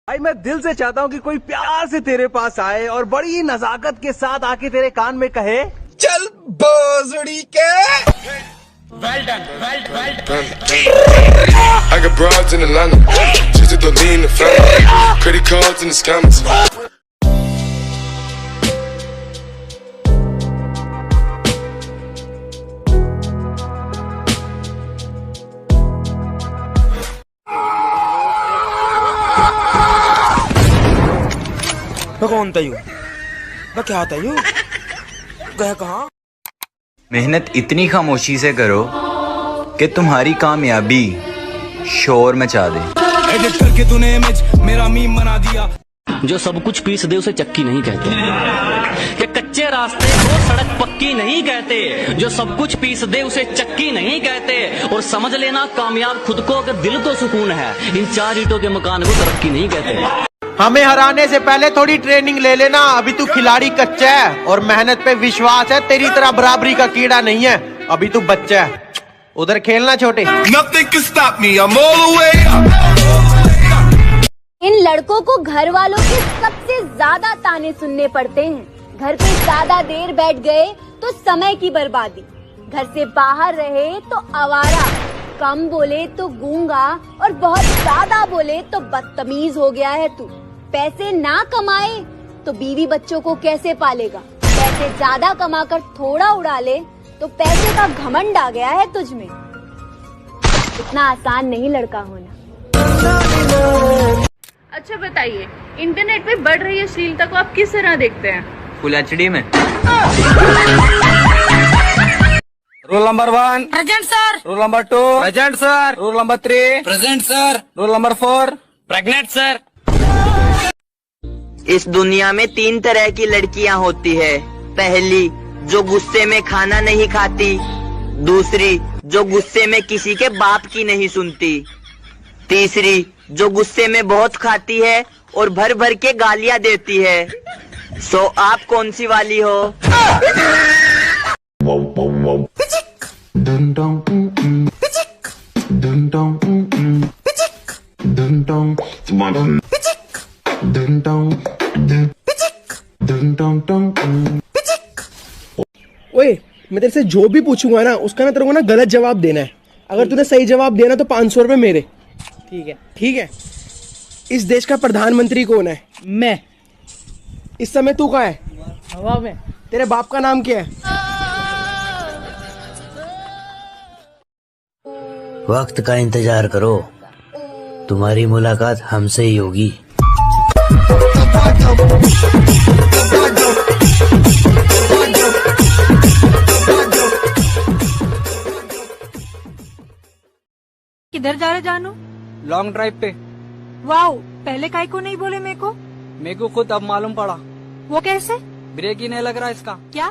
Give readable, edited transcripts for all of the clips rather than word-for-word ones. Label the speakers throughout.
Speaker 1: भाई मैं दिल से चाहता हूँ कि कोई प्यार से तेरे पास आए और बड़ी नजाकत के साथ आके तेरे कान में कहे,
Speaker 2: चल बोजड़ी के।
Speaker 3: Well done, well done.
Speaker 4: I got broads in Atlanta, just to lean the family, credit cards and the scammers.
Speaker 2: मैं कौन था यू? मैं क्या था यू? गया कहाँ?
Speaker 5: मेहनत इतनी खामोशी से करो कि तुम्हारी कामयाबी शोर मचा दे।
Speaker 2: एडिट करके तूने इमेज मेरा मीम बना दिया।
Speaker 6: जो सब कुछ पीस दे उसे चक्की नहीं कहते, कि कच्चे रास्ते को सड़क पक्की नहीं कहते। जो सब कुछ पीस दे उसे चक्की नहीं कहते। और समझ लेना कामयाब खुद को अगर दिल को सुकून है, इन 4 ईंटों के मकान को तरक्की नहीं कहते।
Speaker 7: हमें हराने से पहले थोड़ी ट्रेनिंग ले लेना। अभी तू खिलाड़ी कच्चा है और मेहनत पे विश्वास है। तेरी तरह बराबरी का कीड़ा नहीं है, अभी तू बच्चा है। उधर खेलना छोटे।
Speaker 2: Nothing can stop me, I'm all the way up.
Speaker 8: इन लड़कों को घर वालों के सबसे ज्यादा ताने सुनने पड़ते हैं। घर पे ज्यादा देर बैठ गए तो समय की बर्बादी, घर से बाहर रहे तो आवारा, कम बोले तो गूंगा और बहुत ज्यादा बोले तो बदतमीज हो गया है तू। पैसे ना कमाए तो बीवी बच्चों को कैसे पालेगा? पैसे ज्यादा कमाकर थोड़ा उड़ा ले तो पैसे का घमंड आ गया है तुझ में। इतना आसान नहीं लड़का होना।
Speaker 9: अच्छा बताइए, इंटरनेट पे बढ़ रही अश्लीलता को आप किस तरह देखते हैं?
Speaker 5: फुल एचडी में।
Speaker 2: Roll number 1
Speaker 9: present sir.
Speaker 2: Roll number 2 present sir. Roll number 3 present sir. Roll number 4
Speaker 6: pregnant sir.
Speaker 10: इस दुनिया में 3 तरह की लड़कियां होती है। पहली, जो गुस्से में खाना नहीं खाती। दूसरी, जो गुस्से में किसी के बाप की नहीं सुनती। तीसरी, जो गुस्से में बहुत खाती है और भर भर के गालियां देती है। सो आप कौन सी वाली हो?
Speaker 7: ओए, मैं तेरे से जो भी पूछूंगा ना उसका ना तेरे को ना गलत जवाब देना है। अगर तूने सही जवाब देना तो 500 रुपए मेरे। ठीक है? ठीक है। इस देश का प्रधानमंत्री कौन है?
Speaker 9: मैं।
Speaker 7: इस समय तू कहाँ है?
Speaker 9: हवा में।
Speaker 7: तेरे बाप का नाम क्या है?
Speaker 11: वक्त का इंतजार करो, तुम्हारी मुलाकात हमसे ही होगी।
Speaker 9: किधर जा रहे जानू?
Speaker 2: लॉन्ग ड्राइव पे।
Speaker 9: वाओ, पहले काहे को नहीं बोले मेरे को?
Speaker 2: मेरे को खुद अब मालूम पड़ा।
Speaker 9: वो कैसे?
Speaker 2: ब्रेक ही नहीं लग रहा इसका।
Speaker 9: क्या?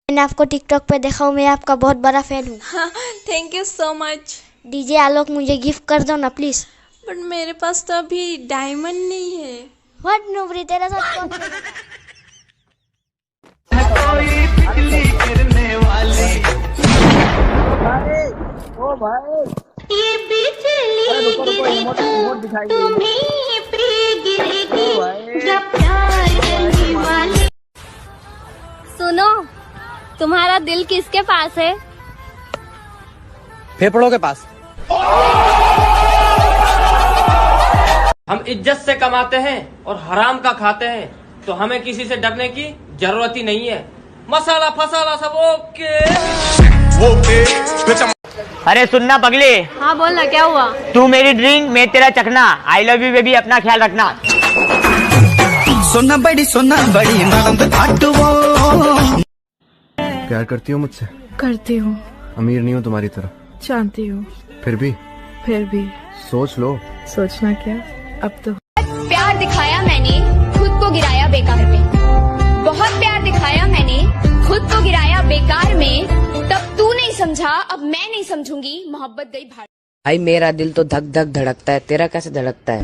Speaker 8: मैंने आपको टिकटॉक पे देखा हूँ, मैं आपका बहुत बड़ा फैन हूँ।
Speaker 9: Thank you so much.
Speaker 8: DJ Alok मुझे गिफ्ट कर दो ना प्लीज।
Speaker 9: बट मेरे पास तो अभी डायमंड नहीं है।
Speaker 8: व्हाट नूबरी, तेरे साथ कौन ये बिजली गिरी तो तुम्हीं पे गिरेगी जब प्यार करने वाले। सुनो, तुम्हारा दिल किसके पास है?
Speaker 7: फेफड़ों के पास।
Speaker 6: हम इज्जत से कमाते हैं और हराम का खाते हैं, तो हमें किसी से डरने की जरूरत ही नहीं है। मसाला फसाला सब ओके।
Speaker 10: अरे सुनना पगले।
Speaker 9: हाँ बोलना, क्या हुआ?
Speaker 10: तू मेरी ड्रिंक, मैं तेरा चखना। आई लव यू बेबी, अपना ख्याल रखना।
Speaker 2: सोना बड़ी
Speaker 7: प्यार करती हो मुझसे?
Speaker 9: करती हूँ।
Speaker 7: अमीर नहीं हूँ तुम्हारी तरह,
Speaker 9: जानती हूँ।
Speaker 7: फिर भी सोच लो।
Speaker 9: सोचना क्या, अब तो।
Speaker 8: प्यार दिखाया मैंने, खुद को गिराया बेकार में। बहुत प्यार दिखाया मैंने, खुद को गिराया बेकार में। तब तू नहीं समझा, अब मैं नहीं समझूंगी। मोहब्बत गई भाड़।
Speaker 10: भाई मेरा दिल तो धक धक धड़कता है, तेरा कैसे धड़कता है?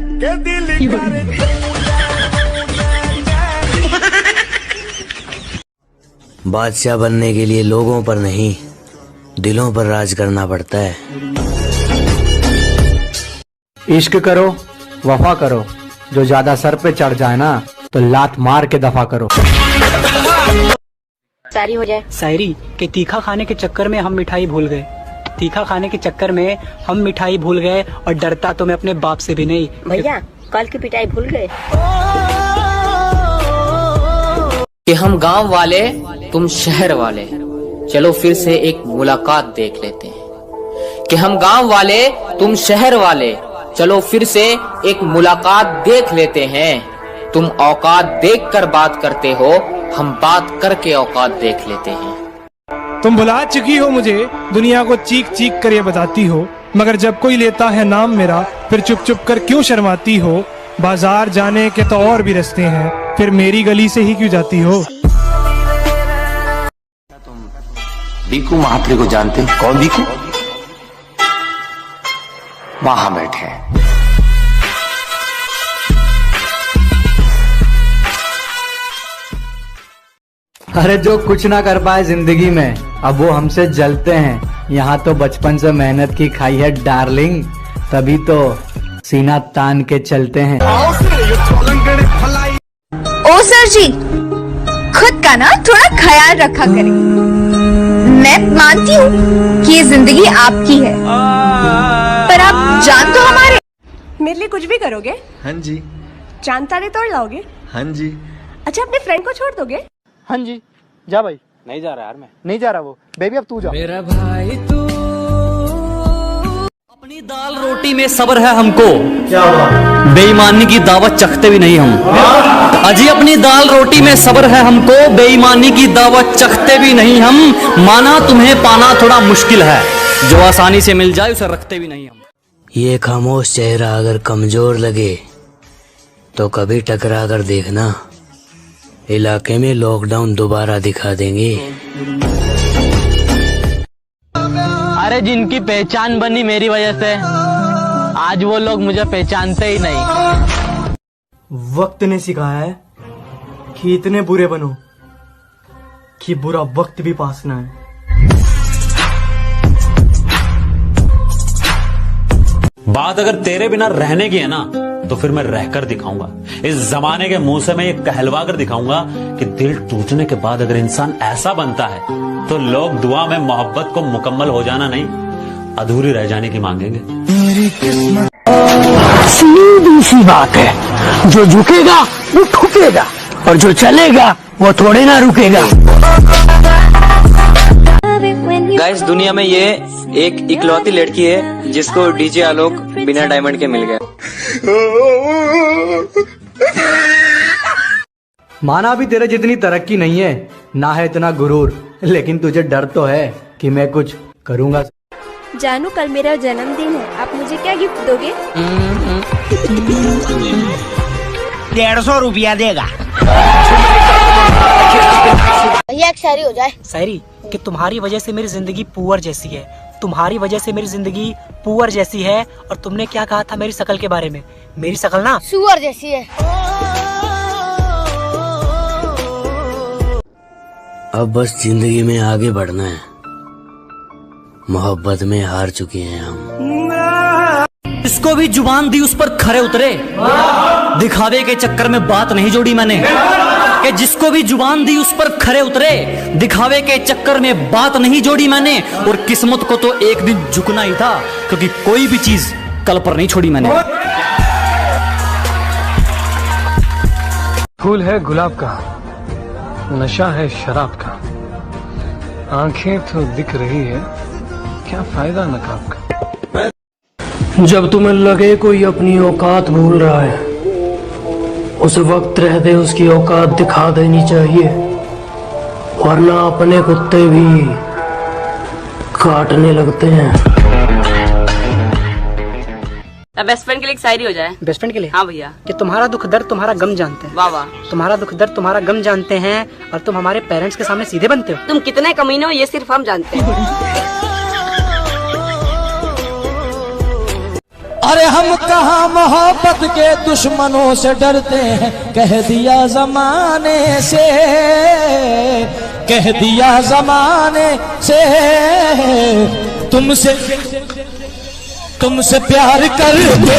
Speaker 11: बादशाह बनने के लिए लोगों पर नहीं, दिलों पर राज करना पड़ता है।
Speaker 12: इश्क करो, वफा करो, जो ज्यादा सर पे चढ़ जाए ना तो लात मार के दफा करो।
Speaker 8: शायरी हो जाए।
Speaker 13: शायरी कि तीखा खाने के चक्कर में हम मिठाई भूल गए, तीखा खाने के चक्कर में हम मिठाई भूल गए, और डरता तो मैं अपने बाप से भी नहीं।
Speaker 8: भैया कल की पिटाई भूल गए।
Speaker 14: कि हम गांव वाले तुम शहर वाले, चलो फिर से एक मुलाकात देख लेते हैं। कि हम गांव वाले तुम शहर वाले, चलो फिर से एक मुलाकात देख लेते हैं। तुम औकात देख कर बात करते हो, हम बात करके औकात देख लेते हैं।
Speaker 15: तुम भुला चुकी हो मुझे, दुनिया को चीख चीख कर ये बताती हो, मगर जब कोई लेता है नाम मेरा फिर चुप चुप कर क्यों शर्माती हो। बाजार जाने के तो और भी रास्ते हैं, फिर मेरी गली से ही क्यों जाती हो।
Speaker 16: बीकू महात्रे को जानते हैं? कौन बीकू? वहां बैठे हैं।
Speaker 12: अरे जो कुछ ना कर पाए जिंदगी में, अब वो हमसे जलते हैं। यहाँ तो बचपन से मेहनत की खाई है डार्लिंग, तभी तो सीना तान के चलते हैं।
Speaker 17: ओ सर जी, खुद का ना थोड़ा ख्याल रखा करें। मैं मानती हूँ कि ये जिंदगी आपकी है, पर आप जान तो हमारे।
Speaker 18: मेरे लिए कुछ भी करोगे?
Speaker 1: हाँ जी।
Speaker 18: चांद तारे तोड़ लाओगे?
Speaker 1: हाँ जी।
Speaker 18: अच्छा अपने फ्रेंड को छोड़ दोगे?
Speaker 7: हाँ जी। जा भाई। नहीं जा रहा यार, मैं नहीं जा रहा। वो बेबी अब तू जा।
Speaker 6: मेरा भाई तू अपनी दाल रोटी में सब्र है हमको, क्या हुआ? बेईमानी की दावत चखते भी नहीं हम। अजी अपनी दाल रोटी में सब्र है हमको, बेईमानी की दावत चखते भी नहीं हम। माना तुम्हें पाना थोड़ा मुश्किल है, जो आसानी से मिल जाए उसे रखते भी नहीं हम।
Speaker 11: ये खामोश चेहरा अगर कमजोर लगे तो कभी टकरा कर देखना, इलाके में लॉकडाउन दोबारा दिखा देंगे।
Speaker 19: अरे जिनकी पहचान बनी मेरी वजह से, आज वो लोग मुझे पहचानते ही नहीं।
Speaker 2: वक्त ने सिखाया है कि इतने बुरे बनो कि बुरा वक्त भी पास ना है।
Speaker 20: बात अगर तेरे बिना रहने की है ना, तो फिर मैं रहकर दिखाऊंगा। इस जमाने के मुंह से मैं ये कहलवा कर दिखाऊंगा कि दिल टूटने के बाद अगर इंसान ऐसा बनता है तो लोग दुआ में मोहब्बत को मुकम्मल हो जाना नहीं, अधूरी रह जाने की मांगेंगे।
Speaker 11: सीधी सी बात है, जो झुकेगा वो ठुकेगा, और जो चलेगा वो थोड़े ना रुकेगा।
Speaker 14: गाइस, दुनिया में ये एक इकलौती लड़की है जिसको डीजे आलोक बिना डायमंड के मिल गया।
Speaker 12: माना भी तेरे जितनी तरक्की नहीं है, ना है इतना गुरूर, लेकिन तुझे डर तो है कि मैं कुछ करूंगा।
Speaker 18: जानू कल मेरा जन्मदिन है, आप मुझे क्या गिफ्ट दोगे?
Speaker 19: 150 रुपया देगा।
Speaker 8: भैया एक शायरी हो जाए।
Speaker 13: शायरी कि तुम्हारी वजह से मेरी जिंदगी पुअर जैसी है, तुम्हारी वजह से मेरी जिंदगी पुअर जैसी है। और तुमने क्या कहा था मेरी शकल के बारे में? मेरी शकल ना
Speaker 8: सुअर जैसी है।
Speaker 11: अब बस जिंदगी में आगे बढ़ना है, मोहब्बत में हार चुके हैं हम।
Speaker 6: जिसको भी जुबान दी उस पर खरे उतरे, दिखावे के चक्कर में बात नहीं जोड़ी मैंने। कि जिसको भी जुबान दी उस पर खरे उतरे, दिखावे के चक्कर में बात नहीं जोड़ी मैंने। और किस्मत को तो एक दिन झुकना ही था, क्योंकि कोई भी चीज कल पर नहीं छोड़ी मैंने।
Speaker 15: फूल है गुलाब का, नशा है शराब का, आंखें तो दिख रही है, क्या फायदा नकाब का।
Speaker 7: जब तुम्हें लगे कोई अपनी औकात भूल रहा है, उस वक्त रहते उसकी औकात दिखा देनी चाहिए, वरना अपने कुत्ते भी काटने लगते हैं।
Speaker 9: बेस्ट फ्रेंड के लिए एक शायरी हो जाए।
Speaker 13: बेस्ट फ्रेंड के लिए?
Speaker 9: हाँ भैया।
Speaker 13: कि तुम्हारा दुख दर्द तुम्हारा गम जानते हैं।
Speaker 9: वाह वाह।
Speaker 13: तुम्हारा दुख दर्द तुम्हारा गम जानते हैं, और तुम हमारे पेरेंट्स के सामने सीधे बनते हो।
Speaker 9: तुम कितने कमीने हो ये सिर्फ हम जानते हैं।
Speaker 19: अरे हम कहाँ मोहब्बत के दुश्मनों से डरते हैं, कह दिया जमाने से, कह दिया जमाने से, तुमसे तुमसे प्यार करते